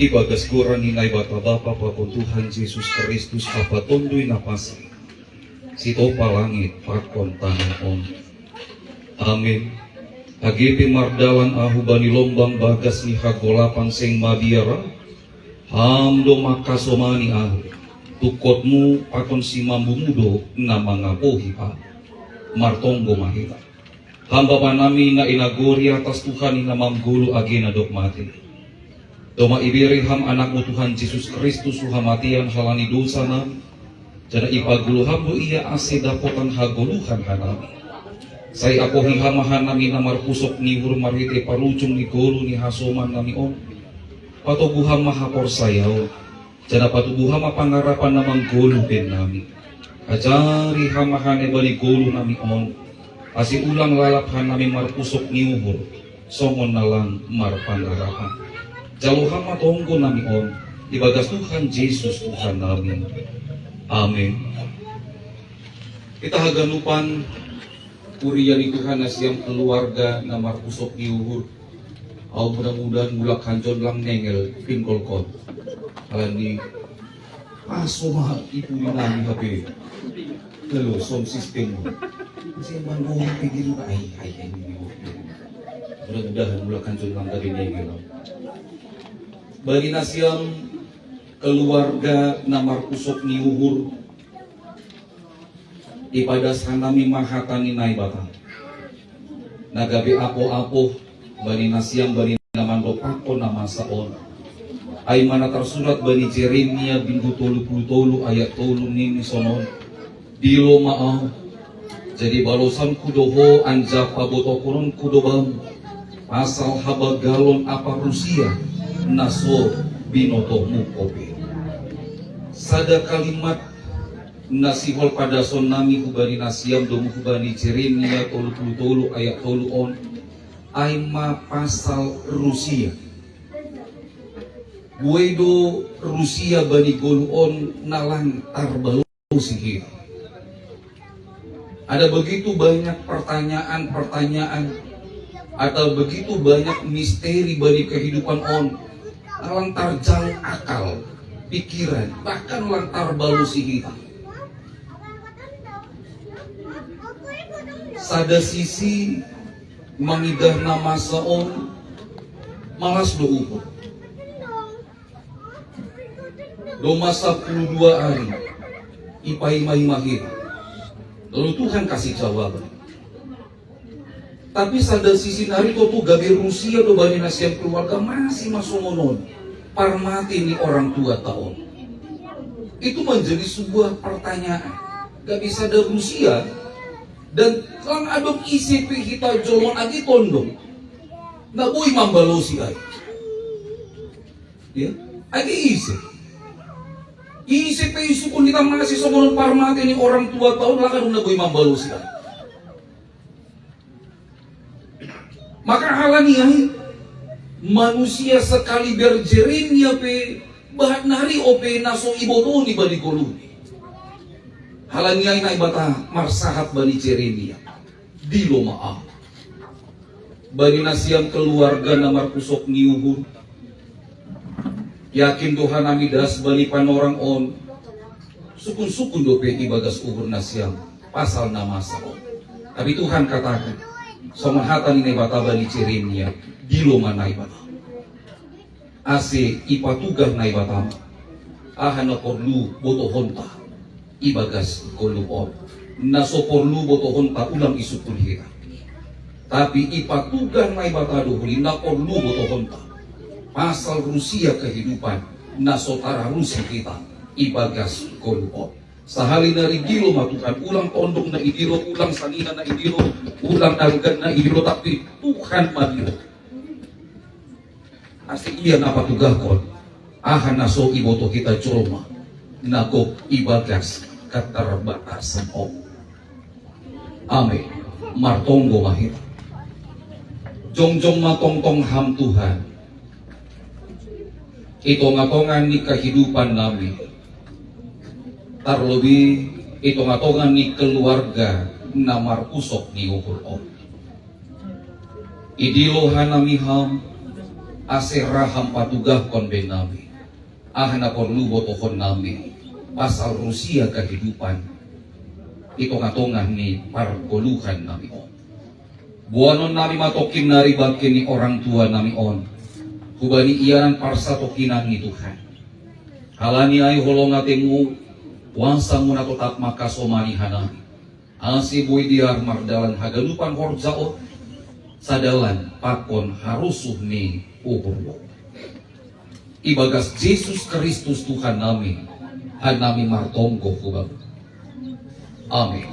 Ibagas kuran nilai bapa-bapa pakon Tuhan Yesus Kristus apa tondoy napasi sito palangit pakon tanahon. Amin. Agipi mardalan ahu bani lombang bagas ni hagolapan seng mabiara hamdo makasomani ahu tukotmu pakon si mambumudo na mangapohi pa martonggo mahita hamba panami na inagori atas Tuhan ina mamgulu agena dok mati. Doma ibiri ham anakmu Tuhan Yesus Kristus suhamatian halani dosa nami jana ipagulu hambu iya ase dapotan hagoluhan hanami sai apohi hamahan nami namar pusok nihur marite parucung ni golu ni hasoman nami on patobuham mahapor sayaw jana patubuham pangarapan namang golu ben nami ajari hamahane bali golu nami on asi ulang lalaphan nami mar pusok niuhur songon nalang mar pangarapan jauhan matonggo nami on ibagas Tuhan Yesus Tuhan namin. Amin. Kita haganupan purian ni Tuhan na siyang keluarga na marpusok niuhur aw mudah-mudahan mulak hanjon lang nengel pingkolkot alam ni paso mahal ipu yun namin habi lalo som sistem mo kasi manong pigil na ay mudah-mudahan mulak hanjon lang dari nengel bagi nasyang keluarga na marpusok niuhur ipadasan nami mahatani naibatan nagabi apo-apo bani nasyang bani naman dopako nama saon ay mana tersurat bani Jeremia bintu tolu ayat tolu nini sonon dilo maaw jadi balosan kudoho anja pabotokoron kudobam asal habagalon apa Rusia naso binotomu kopi sada kalimat nasihol pada sonami hubani nasiam domu hubani Jeremia tolu ayat tolu on aima pasal Rusia buedo Rusia bani golu on nalang tarbalu sihir. Ada begitu banyak pertanyaan atau begitu banyak misteri bagi kehidupan on lantar jauh akal, pikiran, bahkan lantar balu sihir. Sada sisi mengidah nama seon malas do'uh do masa 12 hari ipai mahir lalu Tuhan kasih jawaban. Tapi sada sisi nari tu gabi Rusia do bani nasiam keluarga masih masuk monon parmati ni orang tua tahun. Itu menjadi sebuah pertanyaan. Gak bisa ada Rusia dan lang adong ICP kita jolon agi tondong. Na boy mambalosi ay. Ya, agi isip. ICP isu kung kita masih sobrang parmati ni orang tua tahun lakan na boy mambalosi ay. Maka halaniah manusia sekali berjerinya pe bahat nari ope naso iboto ni bani koluni. Halaniah na ibata marsahat bani jerinya di lomaa. Bani nasiam keluarga na markusok niuhur. Yakin Tuhan amidas bani panorang on. Sukun-sukun dope ibagas uhur nasiam pasal nama sao. Tapi Tuhan katakan somahatan ni bata bani cirinya di loma na ibata. Ase ipatugah na ibata. Ahana porlu boto honta ibagas koluon. Naso porlu boto honta ulang isukul hira. Tapi ipatugah na ibata dohuli na porlu boto honta. Pasal Rusia kehidupan naso tara Rusia kita ibagas koluon. Sahali nari dilo matukan ulang tondok na idilo, ulang sanina na idilo, ulang nalgan na idilo, tapi Tuhan madilo. Asli iya napatugahkon, ahan naso iboto kita curma, nagok ibagas katarbatasan o. Amin, martonggo mahit. Jongjong matongtong ham Tuhan. Ito ngatongan ni kehidupan namin. Terlebih itu ngatongan ni keluarga namar usok ni ukur om. Idilo hanami ham aseraham patugah kon ben nami. Ahana perlu botohon nami pasal Rusia kehidupan. Itu ngatongan ni pargoluhan nami om. Buanon nami matokin nari bakin ni orang tua nami on. Hubani iyanan parsa tokinan ni Tuhan. Halani ay holongatemu wangsa muna tetap maka somani hanami. Asi boy diar mardalan hagalupan horjao sadalan pakon harusuh ni uhurwo. Ibagas Yesus Kristus Tuhan nami hanami martonggo kubab. Amin.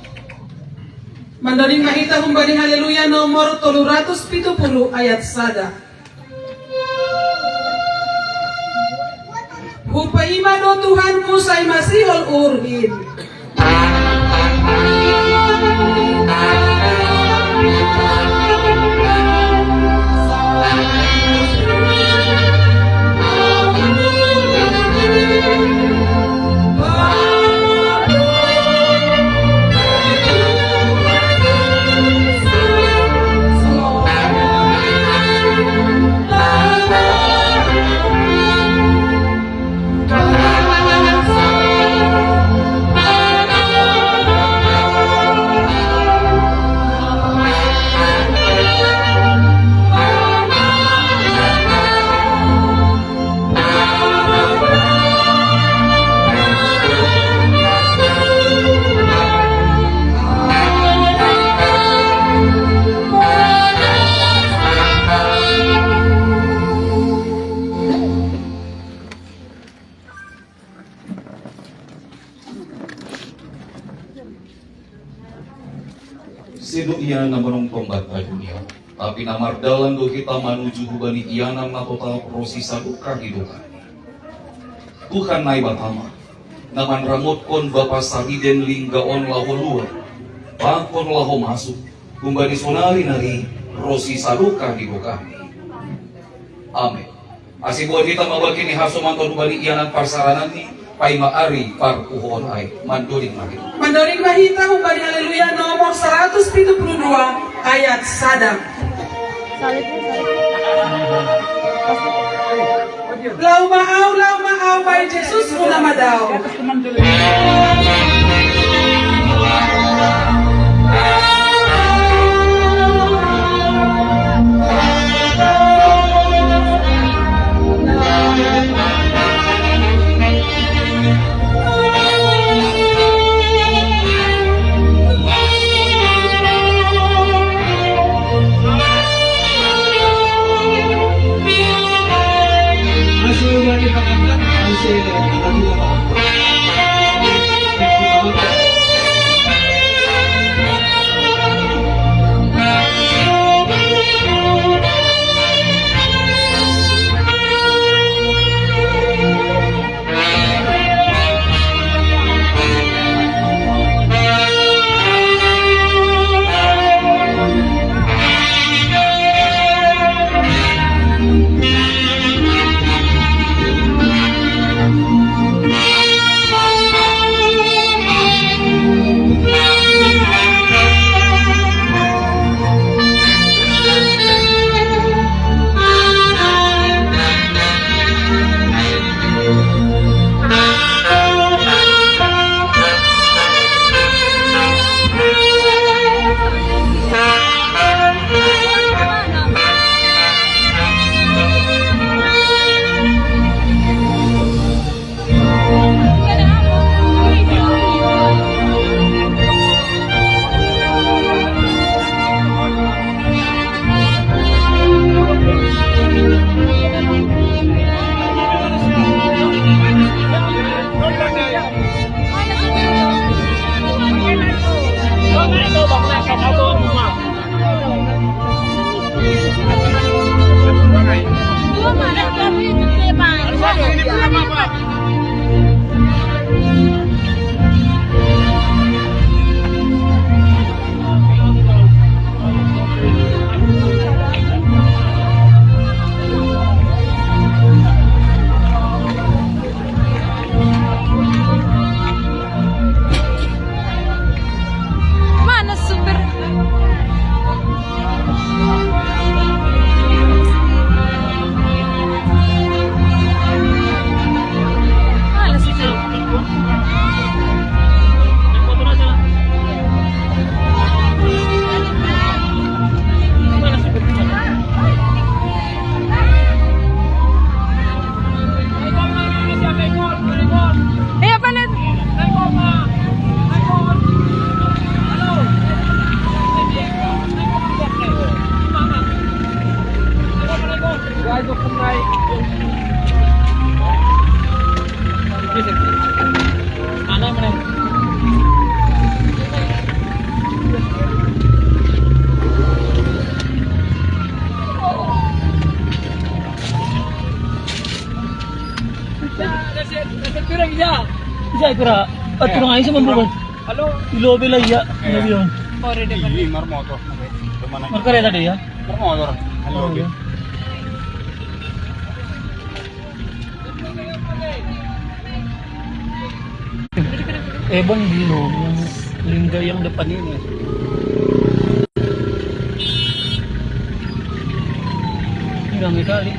Mandarin mahita humbani haleluya nomor 370 ayat sada. Hupaima do Tuhanku say masihol urhin. Sido iya na menongtong bata dunia, tapi namar dalam do kita menuju hubani iyanan na total prosisa duka hidupan. Tuhan nai batama, naman ramot kon bapa saliden linggaon laho luar, pangkon laho masuk, hubani sonari nari prosisa duka hidupan. Amin. Asibuan kita mabagi ni haso manton hubani iyanan parsaranan ni, pai maari par uhon ay mandoring mahit. Mandarin mahita humbani haleluya nomor 172 ayat sadang. Lau maau bai Jesus una madao. Mana super? Mana super? Eh apa nih? Bisa kira atur nga isa man bukan. Halo. Ilobe lang ya. Ilobe yun. Ore de Ini marmoto. Markareta tadi ya. Marmotor. Oh, okay. Ebon bilog yung lingga yang depan ini. Dami kali.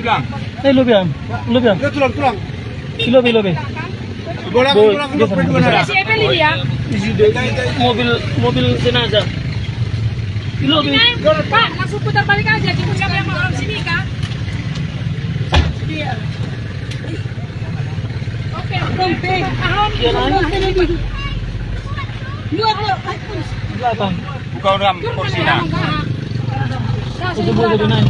Tulang. Ilobe yan. Ilobe yan. Tulang. Ilobe, ilobe. Bola Boy, tulang dia sama dua. Si Emily ya? Mobil jenazah. Ilobe. Pak, langsung putar balik aja. Jemput siapa yang mau orang sini kak? Dia. Oke, oke. Ahon. Dua. Belakang. Buka orang porsinya. Susubo ko na.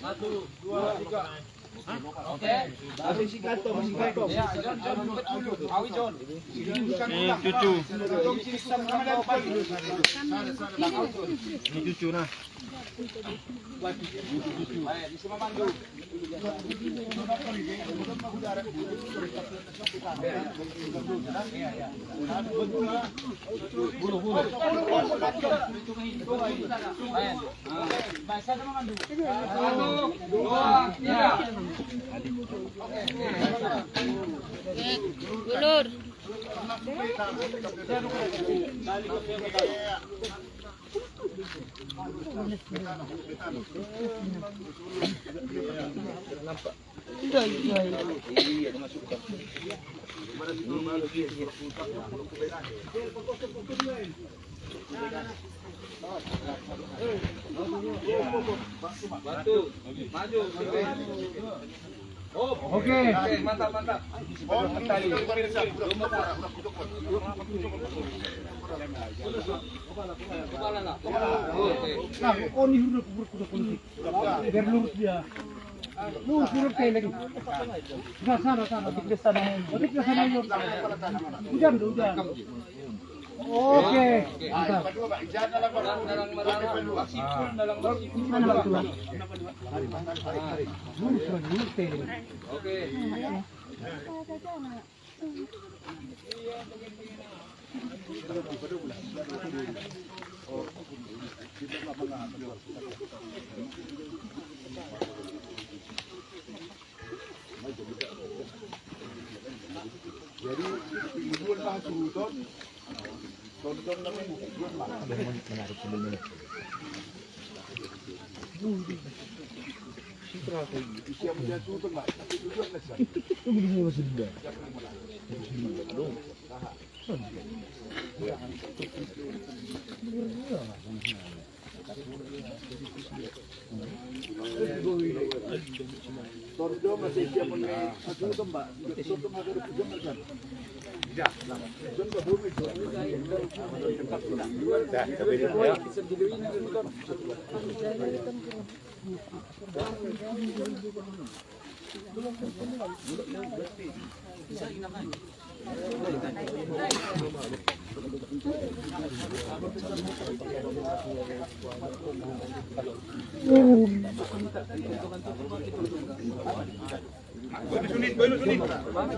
Satu, dua, tiga. Cucu. Ini cucu nah. Ulur.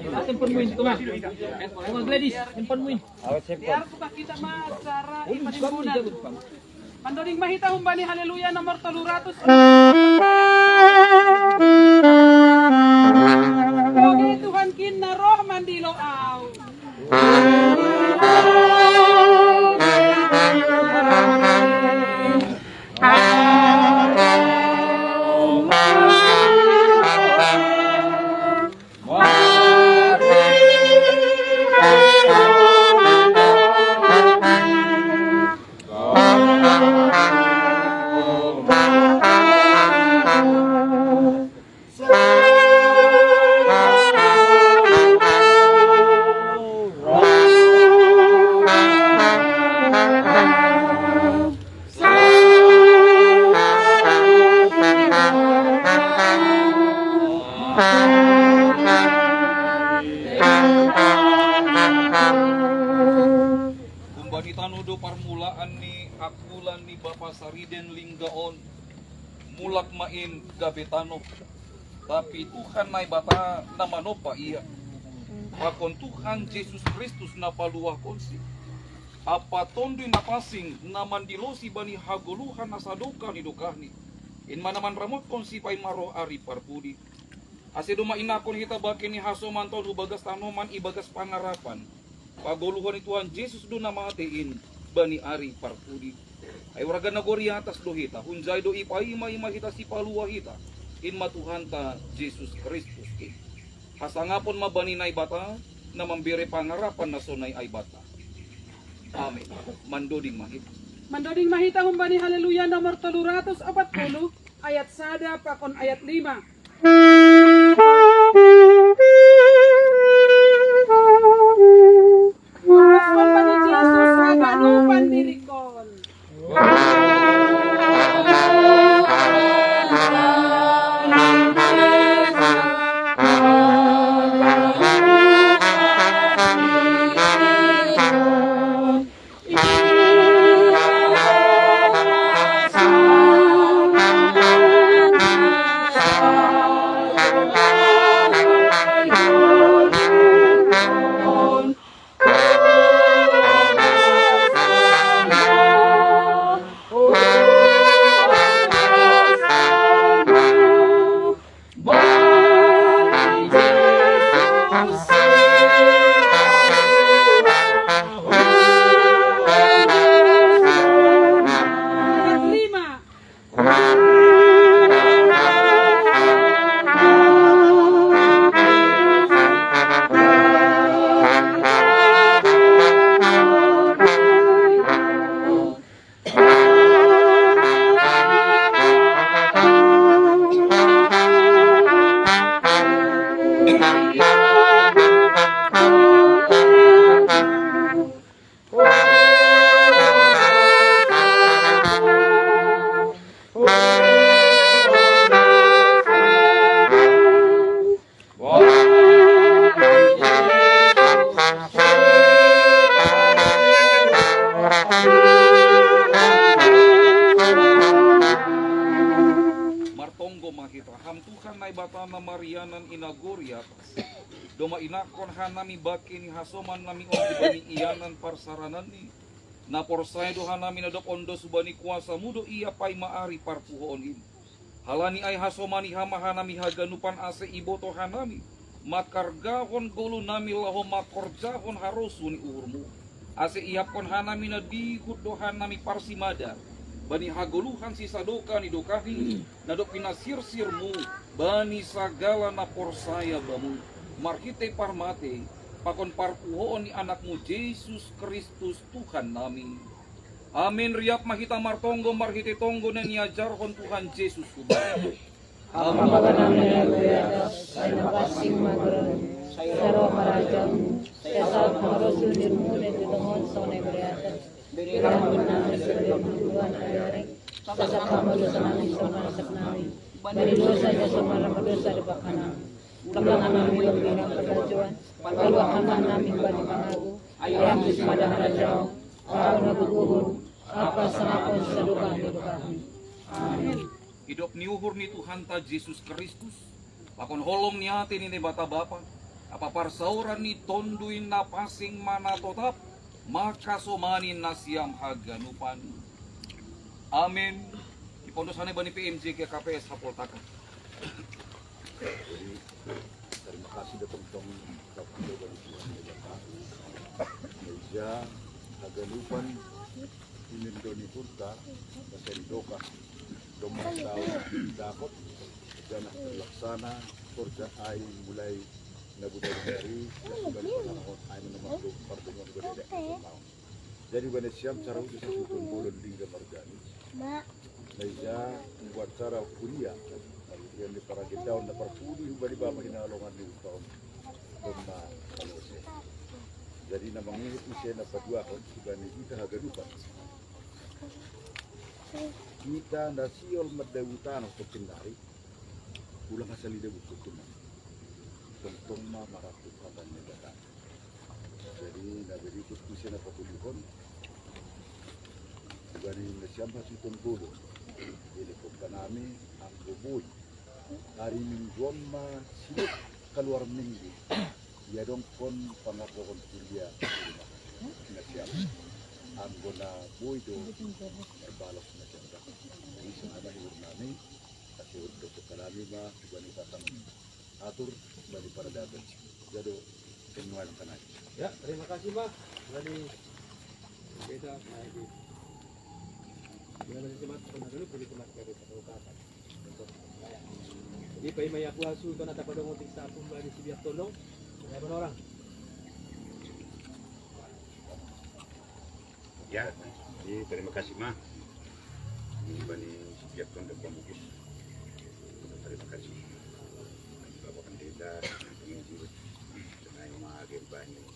Handphone mo yun, ito nga. Mga Gladys, handphone mo yun. Biar ko pakita ma cara ipanimbunan. Pandoring mahita humbani haleluya nomor 300. Oke Tuhan kin na roh mandilo aw. Tanudo parmulaan ni akulan ni Bapa Sariden Linggaon mulak main gabetano tapi Tuhan may bata namano pa iya pakon Tuhan Jesus Kristus na paluah konsi apa tondoy na pasing naman dilosi bani haguluhan na saduka ni dukahni in manaman ramot konsi pay maro ari parpudi ase dumainakon kita bakin ni haso manton ubagas tanoman ibagas pangarapan paguluhan ni Tuhan Jesus do na matiin bani ari parpudi ay waragan na gori atas do hita hunjay do ipaima hita si paluwa hita in matuhan ta Jesus Kristus ki hasangapon mabani na ibata na mambire pangarapan na sonay ay bata amen mandoding mahita Humbani haleluya nomor 340 ayat 1 pakon ayat 5. Respon bani Jesus haganupan dirikon. iyanan inagoria doma inakon hanami bakini hasoman nami bani iyanan parsaranan ni na porsay do hanami na dok ondo subani kuasa mudo iya pai maari parpuhoon ini halani ay hasomani hama hanami haganupan ase iboto hanami makargahon gulu nami laho makorjahon harusuni uhurmu ase iapon hanami na dihud do hanami parsimadar bani hagoluhan si sadoka ni dokahi nadok pinasir-sirmu bani sagala na porsaya bamu markite parmate pakon parpuhoon ni anakmu Yesus Kristus Tuhan nami. Amin. Riap mahita martonggo marhite tonggo na niajarhon Tuhan Yesus subhanahu. Amalan namin ay napasing magron saro marajam sesat marosunir mune tudongon sone beriatan biramun namin sa Tuhan ayari sasak kamalusan namin sa marasak namin bari dosa niya sa maramadosa di bakanan Tabangan namin ang birang pagkajuan palwakan namin bani mangago ayang ismadahan daw ako naguguhon apa sa akon sa dukahan. Amin. Hidup niuhur ni Tuhan ta Yesus Kristus pakon holong ni hati ni bata bapa apa parsauran ni tonduin na pasing mana totap maka somanin na siyam haganupan. Amin. Ipondosan bani PMJ ke KPS Hapoltaka. Jadi terima kasih datang dari Tuhan Meja haganupan Indoni Purta Basari Doka Domang tahu dakot dan terlaksana kerja ai mulai nabudan dari sebagai penahun ai nomor 2 pertemuan berbeda mau. Jadi pada siam cara usaha sutun bulan lingga margani. Meja buat cara kuliah yang di para kita on dapat pudi bali bapa hinalongan di tahun Tomba Kalose. Jadi nama ngikut usia dapat 2 tahun sebagai kita haganupan. Kita nasiol madawutan untuk kendari ulang asal ide buku kuno tentang maratu kata negara jadi nabi ikut kusen apa pulihon dari siapa sih tunggu jadi kami anggoboy hari mingguan ma siap keluar minggu ya dong kon pangapokon kuliah nasiap anggona boy do balos nasiap ini senada hidup nami kasih untuk kalami mah bani tatang atur bani para dagat jadi kenuan kanai. Ya, terima kasih Pak. Dari beda lagi. Bila cemat pernah dulu pilih cemat dari Patokapan. Jadi pai maya kuasu to nata padong uting sa apong bani sibiak tolong. Kaya ba orang? Ya, jadi terima kasih mah. Ini bani sibiak tolong pemukis. Terima kasih. Bapak Pendeta, penginjil, dan magen banyak.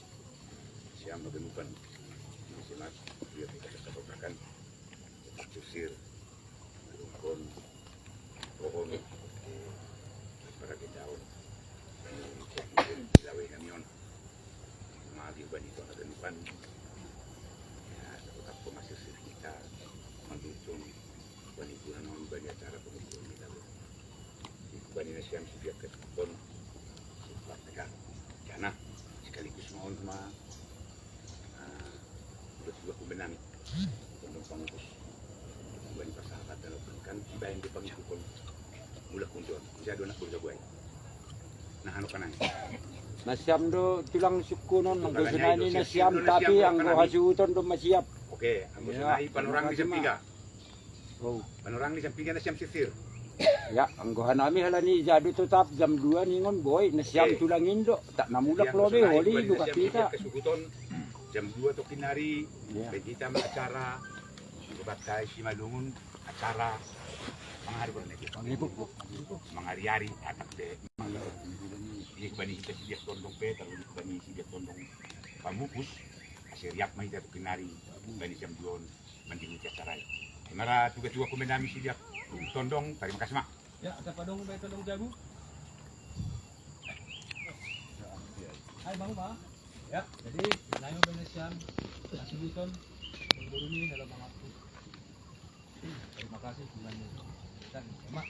Siapa menemukan simak dia tidak terkatakan kusir, rukun, pohon, para kejauh, lawe kamion, magen banyak itu ada depan. Ya, tetap masih kita mendukung penipuan banyak cara penipuan kita. Bani nasiam siap ke pon sifat mereka karena sekaligus mohon sama berdua kubenang untuk pengukus bani pasahat dalam kan tiba yang dipanggil pun mula kunjung jadi anak kerja gue nah anu kanang Nasiam do tulang sukunon anggo sunani nasiam tapi anggo hasuton do masiap. Oke, anggo sunai panorang di Sampiga. Oh, Panorang di Sampiga nasiam sisir. ya anggo hanami halani jadu tetap jam 2 ningon boy nasiam tulang indo tak namulak lobe holi du kapita. Kesukuton jam 2 to kinari Ya. kita acara batai si malungun acara mangari mangari-ari atak de ini bani kita siap tondong pe terus bani siap tondong pamupus asiriak mai datu kinari bani jam 2 mandi acara Mara tugas juga kumenami siap tondong terima kasih mak Ya, ada padong bay tolong jago. Hai Bang Pak. Ya, jadi nayo benesiam kasubuton berburuni dalam waktu. Terima kasih semuanya. Dan Mak,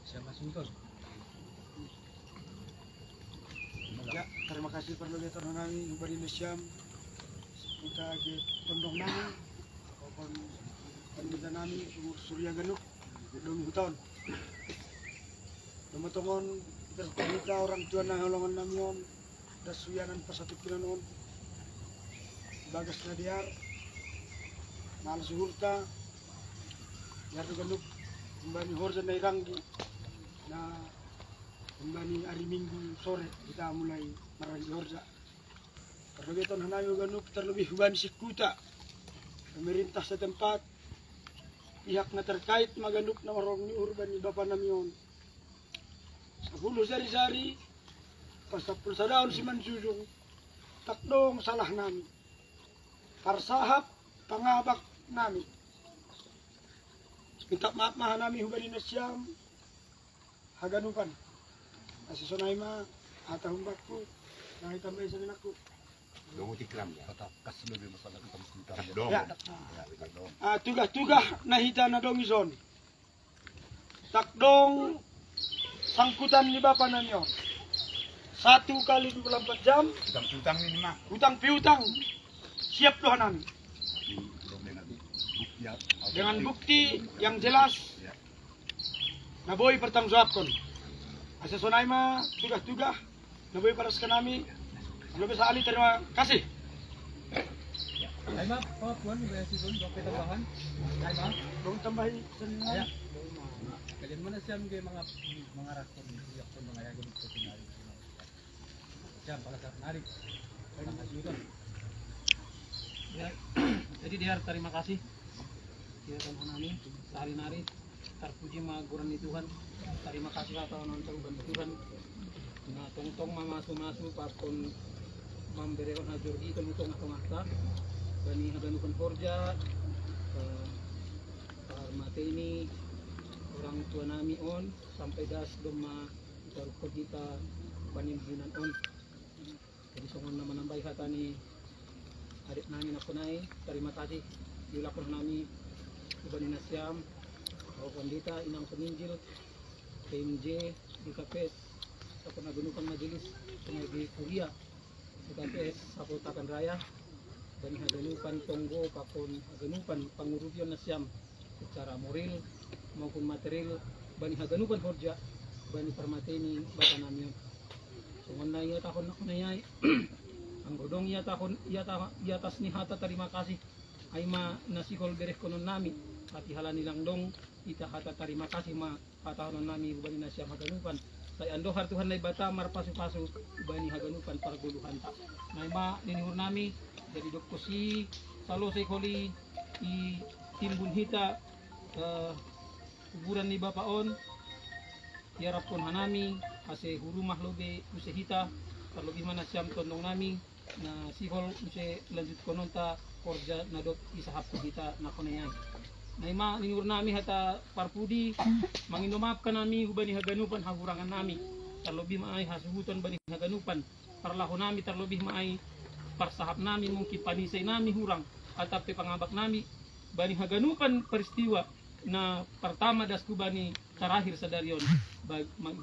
siapa Sultan? Ya, terima kasih perlu kita nami beri Syam. Kita age tondong nami. Kapon pandita nami Surya Ganuk dong hutan. Teman-teman kita orang tua na holongan namion dasuyanan pasatip kinanon. Bagas nadiar. Malas hurta. Yar Ganuk kembali horja na iranggi. Na kembali hari Minggu sore kita mulai meraih horja. Terlebih tahun Hanayo Ganuk terlebih huban sikuta pemerintah setempat pihak na terkait maganuk na marong ni urban ni Bapak Namion. 10 sari-sari pasapul sadaon si Mansusung takdong salah nami. Parsahap pangabak nami. Minta maaf maha nami huban ni Syam haganupan. Asisonay ma ata humbakku nang itambay sa aku. Dongo tikram ya. Ya. Tugah-tugah nahita na dongison. Takdong sangkutan ni Bapak Nanyo. 1 kali 24 jam. Utang ini mah. Utang piutang. Siap Tuhan kami. Dengan bukti yang jelas. Naboy pertanggungjawabkan. Asa sonay ma tugah-tugah. Naboy paras ka nami. Lebih sekali terima kasih. Ay, ma'am, puan, may sigon, bakit tambahan? Ay, ma'am, Dong tambahin senang. kalian mana siya mga rakon, iyak ko mga yagon ko tinari. Siya, para sa narik. Ya, jadi Dihar, terima kasih. Ya, Tuhan kami, sehari nari, terpuji maguran ni Tuhan. Terima kasih atas nonton dan Tuhan. Nah, tong-tong mamasu-masu papon mambereon hajurgi tong-tong atong-ata. Bani haganukan Forja, mate ini orang tua nami on sampai das doma itarukot kita panimhinan on. Jadi songon naman ang bayhata ni adik nami na punay. Terima kasih dilakon nami ibanin na siyam o kandita inang peninjil PMJ di KPS sa panaganukan majelis pengagi kuliah di KPS sa Putakan Raya. Bani haganupan tonggo pakon haganupan pangurubyon na siyam secara moral maupun material bani haganupan Forja bani permateni bata namin. Sungon na iya takon ako na yay ang godong iya takon iya tas ni hata terima kasih ay ma nasikol bereh konon nami at ihala nilang dong ita hata terima kasih ma patahon nami bani na siyam haganupan say ando hartuhan na bata marpasu-pasu bani haganupan parguluhan ta may ma ninihur nami dari Dr. Si Salo Sekoli i timbun hita kuburan ni Bapaon tiarapon hanami ase hurumah lobe usehita terlebih mana siam tondong nami na sihol use lanjut kononta Forja nadot isahap kita na konayay na ima ningur nami hata parpudi manginomapkan nami hubani haganupan hagurangan nami terlebih maay hasubuton bani haganupan parlaho nami terlebih maay parsahap nami mungkin panisay nami hurang atap pangabak nami bani haganupan peristiwa na pertama dasku bani terakhir sa darion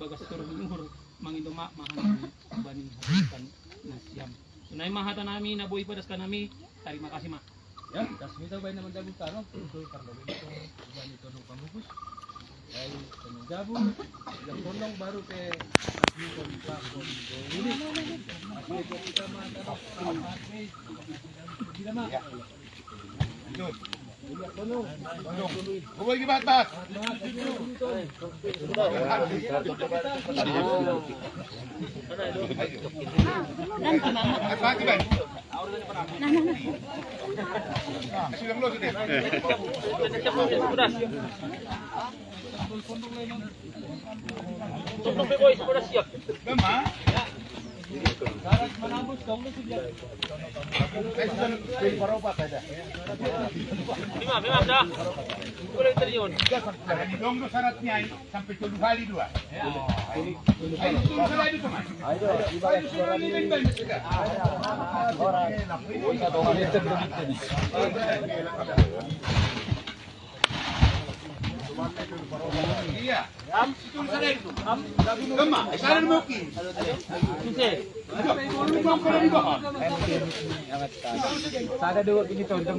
bagas turun luhur mangindoma mahan bani haganupan na siyam sunay mahata nami na boy padas ka nami terima kasih mak ya das kita bay naman dagu taro to karlo ito bani to no pamugus ay penjabu yang tolong baru ke asmikon pa kon ini asmikon kita mandarap tidak mak lanjut Kumpul di batas. Sarat manambut kamu sudah. Memang dah. Boleh terion. Dong syaratnya sampai 7 kali 2. Ya. Sada dua begitu untuk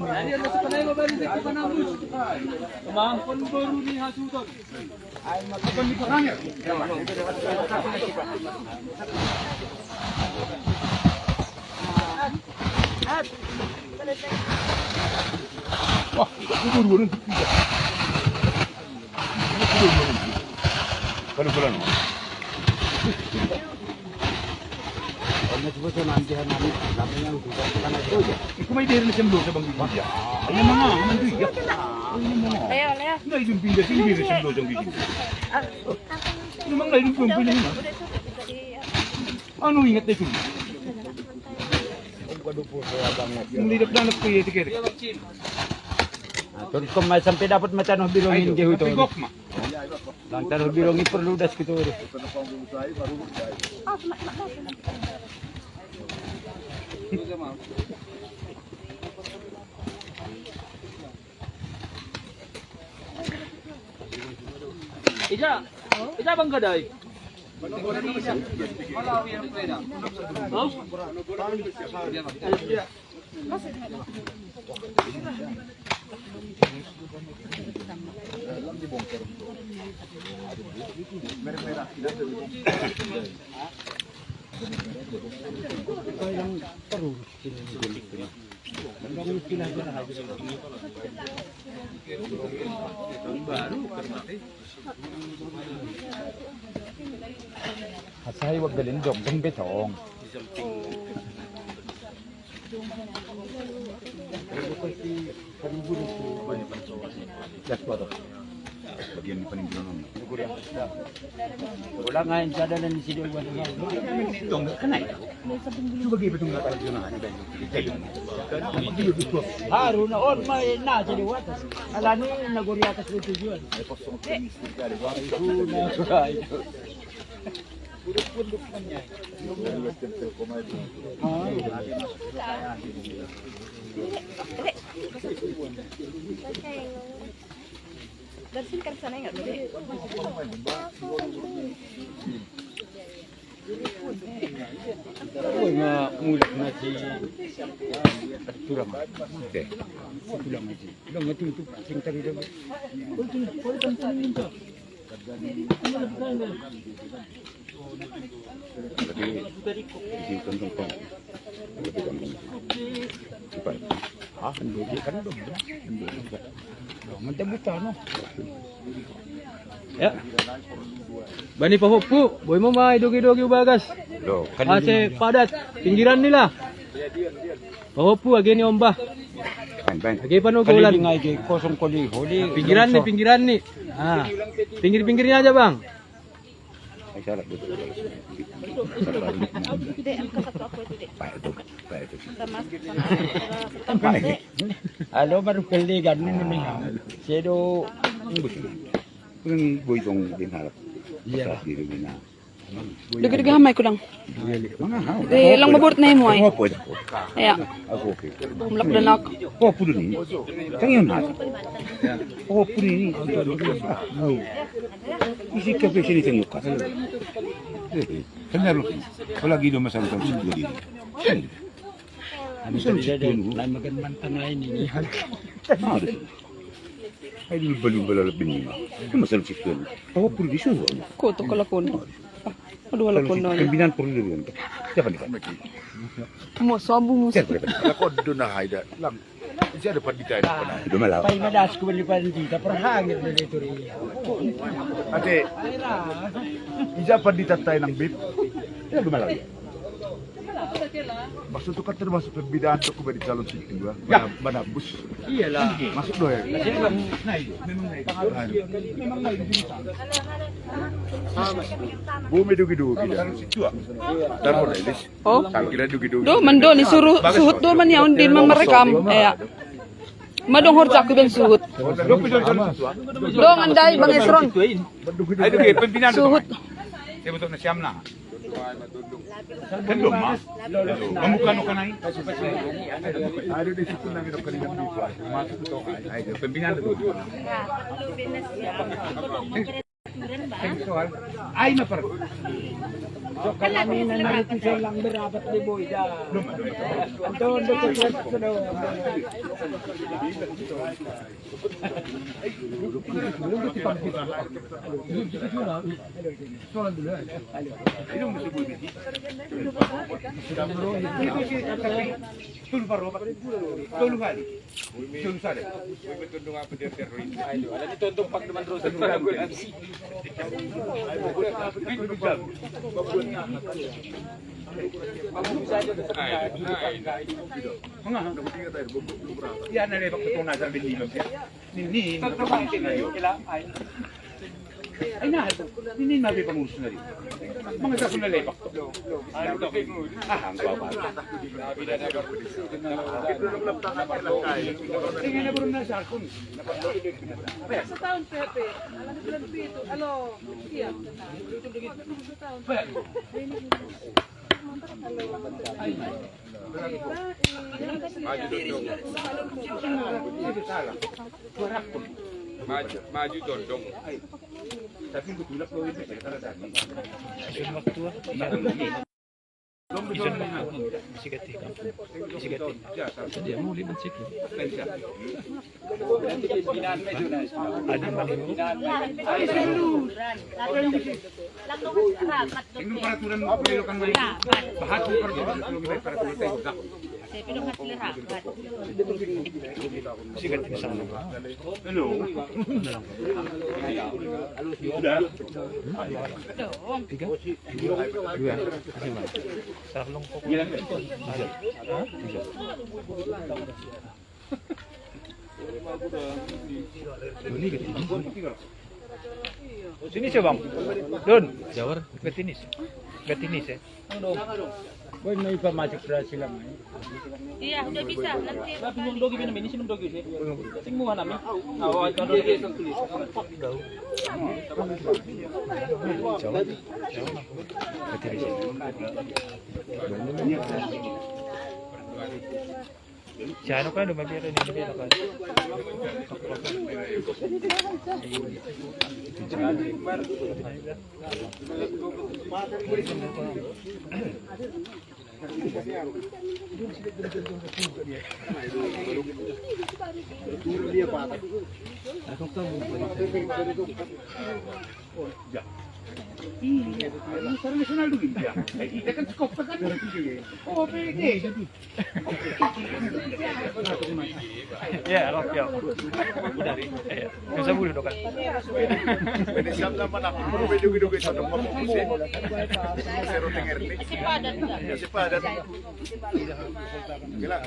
Ano ingat na ito? Yung lidap na nagpuyo tiket. Atun ko may sampai dapat macam birongin ke huto. Lang taro birongin perlu das gitu. Ija bang gadai. Saya wag galindong dong betong. Bagian ni peninggalan. Wala nga yung sada na ni Sido. Itong kanay. Itu bagi betul nggak tahu jangan ada yang Haru na on may na jadi watas. Alani naguri atas tujuan. दर्शन कर सने enggak Bude? Uy, mulut na si Tulang. Okay. Tulang na si. Tulang na itu sing tadi dah. Mantap buta no. Ya. Bani pahopu, boy mo mai dogi-dogi bagas. Loh, Masih padat pinggiran nila. Pahopu agi ni ombah. Agi panugulan. Ngai kosong koli holi. Pinggiran ni. Ah. Pinggir-pinggirnya aja, Bang. Bude, angka satu aku Bude. Tamas. Halo baru kali ganun ni. Sedo Kung boy tong dinharap. Iya. Diri na. Deg-deg hamay ko lang. Mga ha. Di lang maburt na mo ay. Ako pwede ko. Aya, Ako okay. humlak na nak. Ako pulo ni. Tangiyon na. Ako pulo ni. Isi ka pa siya ni tangiyon ka. Kanya rin. Wala gido masabi sa siglo din. Ano sa dia makan mantan lain ini. Ay di balong balalapin niya. Ano masabi siglo din. Ako pulo di siya. Ko to kalakon. Aduh walakon non. Kambinan pulo din. Siapa ni? Mo sabu mo. Siapa ni? Ako doon na hayda. Lang. Siya dapat di tayo na. Doon malaw. Pai madas ko bali pan dita perhangit na dito rin. Ate, isa pa di tayo ng beef. Kaya lumalaw yan. Maksud itu kan termasuk perbedaan tuh di calon siting gua. Manabus. Iyalah. Masuk doh ya. Bumi dugi-dugi dah. Taruh relis. Oh. Kira dugi-dugi. Do man do ni suruh suhut do man ya undin man merekam. Aya. Madong horja ku ben suhut. Do ngandai Bang Esron. Ay dugi pimpinan. Suhut. Saya betul na siyam na. Mamukano ka na eh. Ano din si Kunang ito kanina dito. Masuk ito. Ay, pembinaan ito. Sensual. Ay, napar. So kami na narito sa lang berapat libo ida. Anton do ko sa do. Yan na lepak ito na sa Bendilog siya. Nini, ay na, nini mabi panguso na rin. Mga sa kung nalepak to. Ah, ang baba. Tingnan na bro na sa akong. Sa taon, Pepe. Alam ko lang dito. Alo, iya. Sa taon. Maju dondong. Tapi gutulak lo itu saya kata tadi. Dia mau liban sikit. Ini peraturan pelokan main. Bahat peraturan peraturan itu. Hello. Udah. Tiga. Dua. Sarlong ko. Gila. Sini siya bang? Doon. Jawar. Gatinis. Gatinis eh. Boy may pamasok na sila ngayon. Iya, udah bisa. Nanti Tapi yung dogi namin, ini sinong dogi sih. Tingmuhan namin. Awa ito dogi isang tulis. Siya ano ka? Lumabira ni Lumabira ka. Sarang nasional dulu ya. Kita kan skop kan. Oh, pede. Ya, Rafael. Dari. Bisa bulu dong kan. Pwede siap naman ako. Puro video-video ko ito. Mapupusin. Zero tengerti. Si padat. Gila.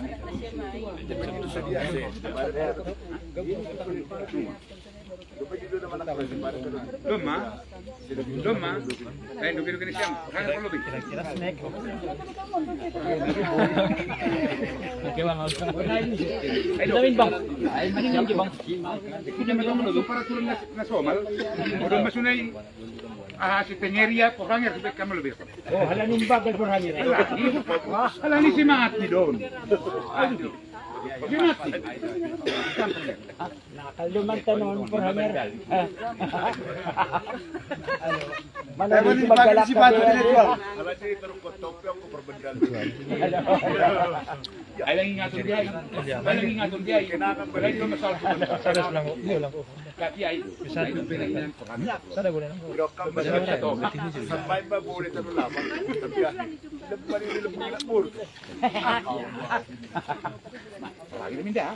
Begitu sedia sih. Begitu naman ako. Luma. Luma. Kayak dugi-dugi ni siyang. Kaya ko lebih. Kira-kira snack. Oke bang. Vitamin bang. Ay manin bang. Punya memang peraturan nasional. Udah masunay si Tenyeria, orangnya lebih kamu lebih. Oh, halanin bagal por hangir. Alah ini si mati doon. Aduh. Si mati. Nakaluman tanon por hangir. Mana si maggalak ka. Alah si terus kotok aku perbedaan. Ay lang ingatun dia. Ay lang ingatun dia. Kenapa balay ko masalah. Saras lang. Iyo lang ko. Kati ay. Bisa pinagyan. Sada ko na lang. Dokam basa to. Sampai ba boleh terus lama. Tapi ya. Lepas ini lebih ngapur. Lagi minta.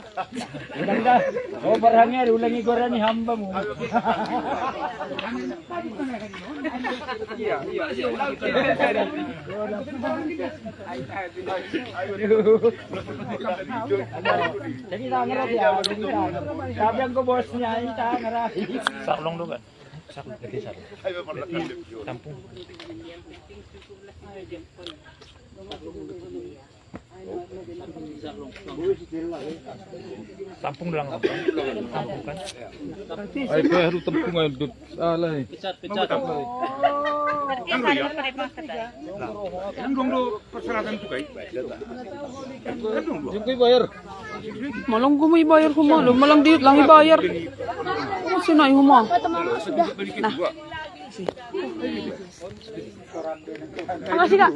Ulang dah. Oh, por hangir ulangi ko rin ni hamba mo. Iya, iya. Jadi tangan dia, sabi ang ko boss niya, ay tangan. Sarlong dong kan. Sarlong berarti sarlong. Ayo pernah Kampung. Tampung lang ako. Tampung kan. Ay, kaya harus tepung ngayon. Salah eh. Picat. Yung ko'y bayar. Malang gumay bayar ko mo. Malang di lang ibayar. Ano sinay mo? Nah. Ang sika.